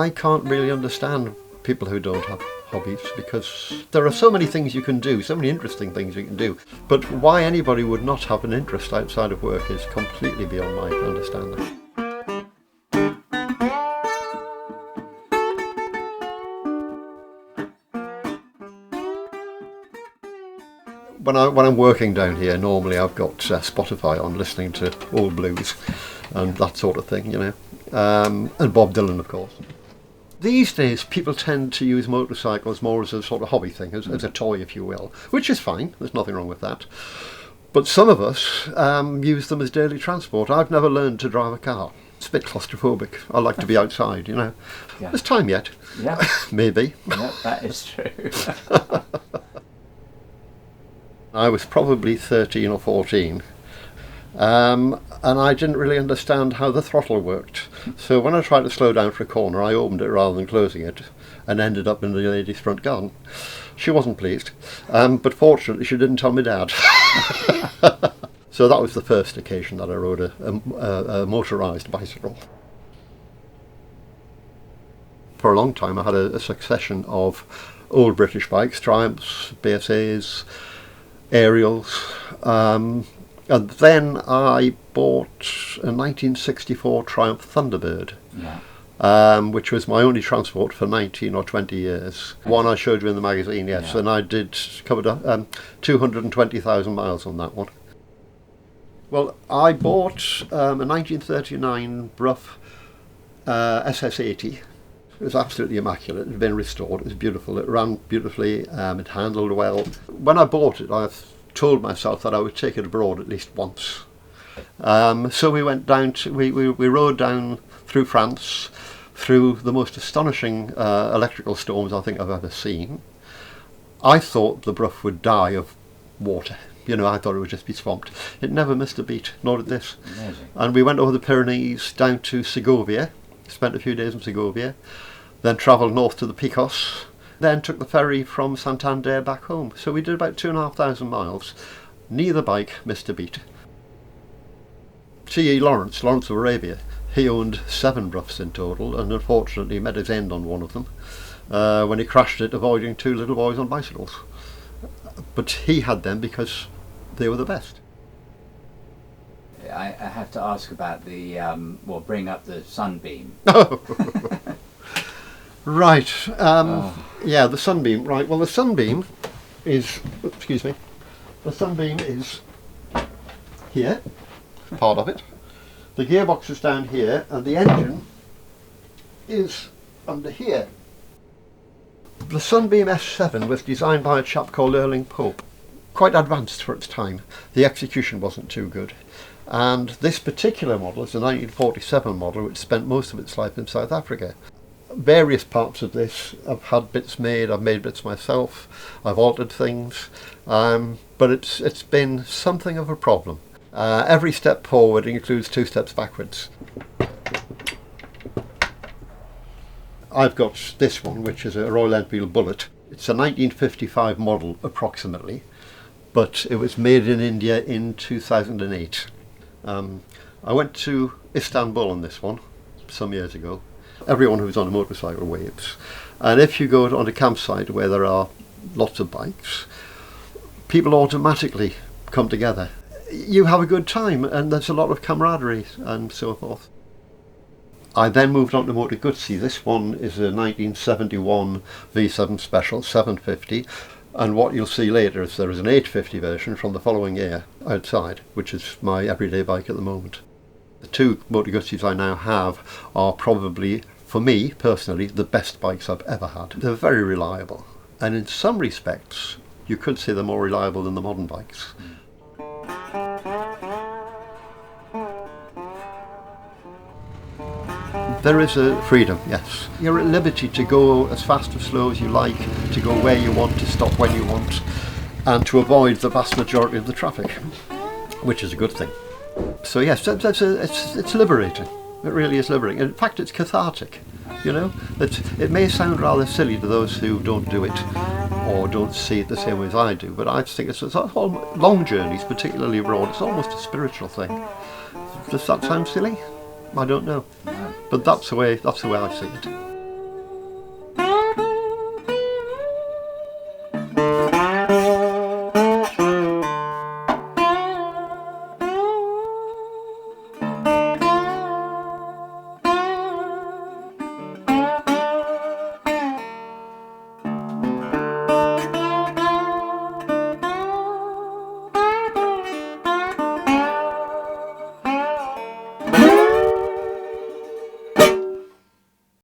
I can't really understand people who don't have hobbies, because there are so many things you can do, so many interesting things you can do, but why anybody would not have an interest outside of work is completely beyond my understanding. When I'm working down here, normally I've got Spotify on, listening to old blues and that sort of thing, you know, and Bob Dylan, of course. These days, people tend to use motorcycles more as a sort of hobby thing, as a toy, if you will, which is fine. There's nothing wrong with that. But some of us use them as daily transport. I've never learned to drive a car. It's a bit claustrophobic. I like to be outside, you know. Yeah. There's time yet. Yeah. Maybe. Yeah, that is true. I was probably 13 or 14, and I didn't really understand how the throttle worked. So when I tried to slow down for a corner, I opened it rather than closing it, and ended up in the lady's front garden. She wasn't pleased, but fortunately she didn't tell my dad. So that was the first occasion that I rode a motorised bicycle. For a long time I had a succession of old British bikes, Triumphs, BSHs, Aerials, and then I bought a 1964 Triumph Thunderbird, which was my only transport for 19 or 20 years. One I showed you in the magazine, yes, and I covered 220,000 miles on that one. Well, I bought a 1939 Brough SS80. It was absolutely immaculate. It had been restored. It was beautiful. It ran beautifully. It handled well. When I bought it, I told myself that I would take it abroad at least once. So we went down to, we rode down through France, through the most astonishing electrical storms I think I've ever seen. I thought the Brough would die of water. You know, I thought it would just be swamped. It never missed a beat, nor did this. Amazing. And we went over the Pyrenees down to Segovia, spent a few days in Segovia, then travelled north to the Picos, then took the ferry from Santander back home. So we did about 2,500 miles. Neither bike missed a beat. C.E. Lawrence of Arabia, he owned 7 Broughs in total, and unfortunately met his end on one of them when he crashed it avoiding 2 little boys on bicycles. But he had them because they were the best. I have to ask about the, bring up the Sunbeam. Right, yeah, the Sunbeam, right, well the Sunbeam is, the Sunbeam is here, part of it, the gearbox is down here, and the engine is under here. The Sunbeam S7 was designed by a chap called Erling Pope, quite advanced for its time. The execution wasn't too good. And this particular model is a 1947 model which spent most of its life in South Africa. Various parts of this, I've had bits made, I've made bits myself, I've altered things, but it's been something of a problem. Every step forward includes 2 steps backwards. I've got this one, which is a Royal Enfield Bullet. It's a 1955 model approximately, but it was made in India in 2008. I went to Istanbul on this one some years ago. Everyone who's on a motorcycle waves, and if you go on a campsite where there are lots of bikes, people automatically come together. You have a good time and there's a lot of camaraderie and so forth. I then moved on to Moto Guzzi. This one is a 1971 V7 Special 750, and what you'll see later is there is an 850 version from the following year outside, which is my everyday bike at the moment. The 2 Moto Guzzis I now have are probably, for me personally, the best bikes I've ever had. They're very reliable, and in some respects you could say they're more reliable than the modern bikes. There is a freedom, yes. You're at liberty to go as fast or slow as you like, to go where you want, to stop when you want, and to avoid the vast majority of the traffic, which is a good thing. So yes, it's liberating. It really is liberating. In fact, it's cathartic, you know. It may sound rather silly to those who don't do it or don't see it the same way as I do, but I think it's long journeys, particularly abroad, it's almost a spiritual thing. Does that sound silly? I don't know, but that's the way I see it.